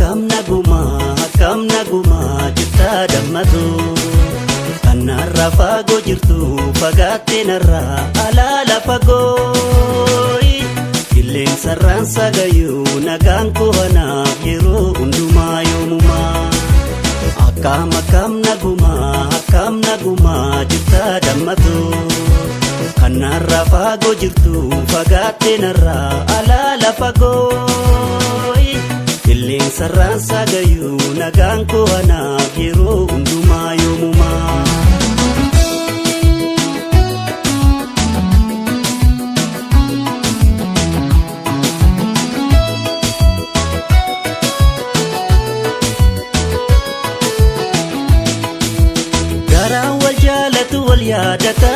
akkam naguma jirta dammatu. Kanarraa fagoo jirtu fagaattee narraa alaala fagoo. Qilleensarraan sagayuu nagaan koo anaaf yeroo hundumaa yoomumaa. Akkam naguma jirta dammatu. Kanarraa fagoo jirtu fagaattee narraa alaala fagoo. Qilleensarraan sagayuu nagaan koo anaaf yeroo hundumaa yoomumaa. Garaan wal jaalatu wal yaadata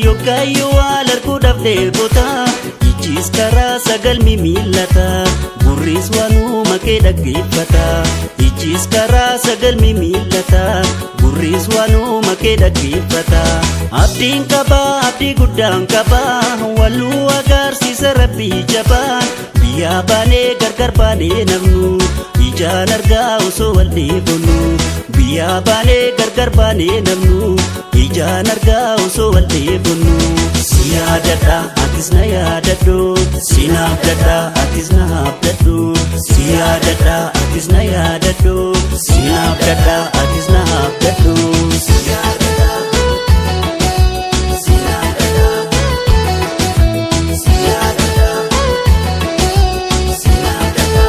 yookayyuu wal arguudhaaf dheebota. Ijjis karaa sagal mimillata gurris waanuma kee dhaggeeffata. Ijjis karaa sagal mimillata gurris waanuma kee dhaggeeffata. Abdiin qaba abdii guddaan qaba walluu agarsiisa rabbii jabaa. Biyyaa baanee gargar baanee namnu ijaan argaa osoo wal dheebonnu. Biyyaa baanee gargar baanee namnu ijaan argaa osoo wal dheebonnu. Si yaadadha atis na yaadadhu si naabdadha atis na haabdadhu. Si yaadadha atis na yaadadhu si naabdadha atis na haabdadhu. Si yaadadha si naabdadha si yaadadha si naabdadha.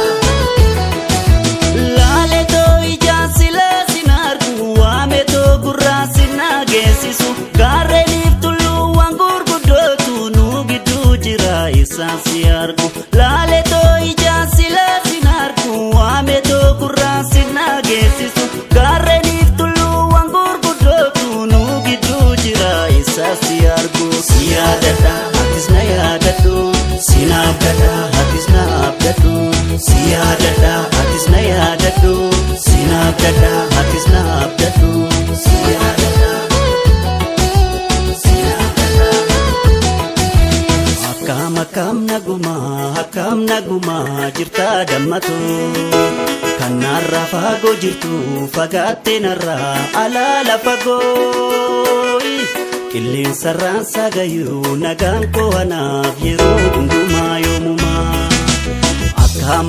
Laaletoo ijaan silee sin argu waametoo gurraa sin nageessisu. Gaarreeniif tulluuwwan gurguddootu nu gidduu jira isaan si argu. Laaletoo ijaan silee sin argu waametoo gurraa sin nageessisu. Gaarreeniif tulluuwwan gurguddootu nu gidduu jira isaan si argu. Si yaadadha atis na yaadadhu si naabdadha atis na haabdadhu. Si yaadadha atis na yaadadhu si naabdadha atis na haabdadhu. Si yaadadha si naabdadha. Akkam naguma jirta dammatu. Kanarraa fagoo jirtu fagaattee narraa alaala fagoo. Qilleensarraan sagayuu nagaan koo anaaf yeroo hundumaa yoomumaa.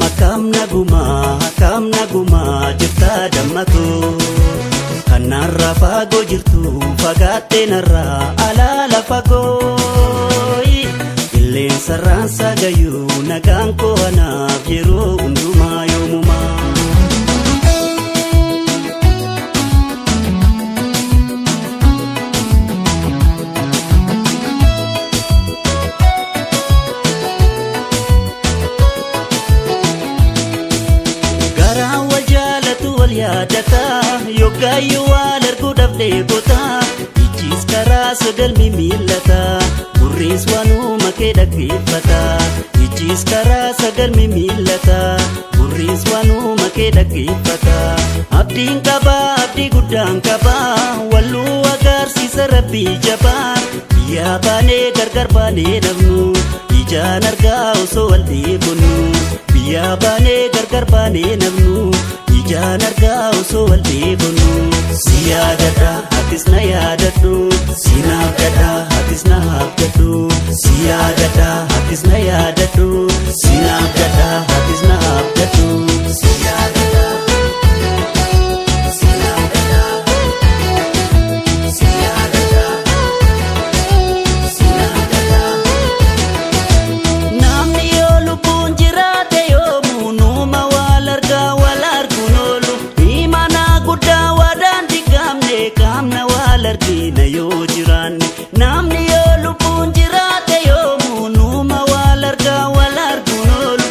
Akkam naguma jirta dammatu. Kanarraa fagoo jirtu fagaattee narraa alaala fagoo. Qilleensarraan sagayuu nagaan koo anaaf yeroo hundumaa yoomumaa. Garaan wal jaalatu wal yaadata yookayyuu wal arguudhaaf dheebota. Ijjis karaa sagal mimillata gurris waanuma kee dhaggeeffata. Ijjis karaa sagal mimillata gurris waanuma kee dhaggeeffata. Abdiin qaba abdii guddaan qaba walluu agarsiisa rabbii jabaa. Biyyaa baanee gargar baanee namnu ijaan argaa osoo wal dheebonnu. Biyyaa baanee gargar baanee namnu ijaan argaa osoo wal dheebonnu. Si yaadadha atis na yaadadhu si naabdadha atis na haabdadhu. Si yaadadha atis na yaadadhu si naabdadha atis na haabdadhu. Si yaadadha si naabdadha si yaadadha si naabdadha. Namni yoo lubbuun jiraate yoomuu numa wal argaa wal arguun oolu. Imana guddaa waadaan digamne qaamna wal argina yoo jiraanne. Namni yoo lubbuun jiraate yoomuu numa wal argaa wal arguun oolu.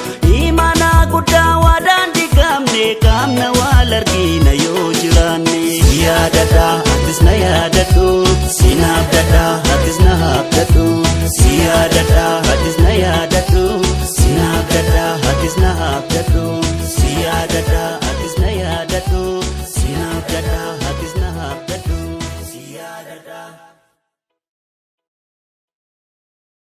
Imana guddaa waadaan digamne qaamna wal argina yoo jiraanne. Si yaadadha atis na yaadadhu si naabdadha atis na haabdadhu. Si yaadadha atis na yaadadhu si naabdadha atis na haabdadhu. Si yaadadha.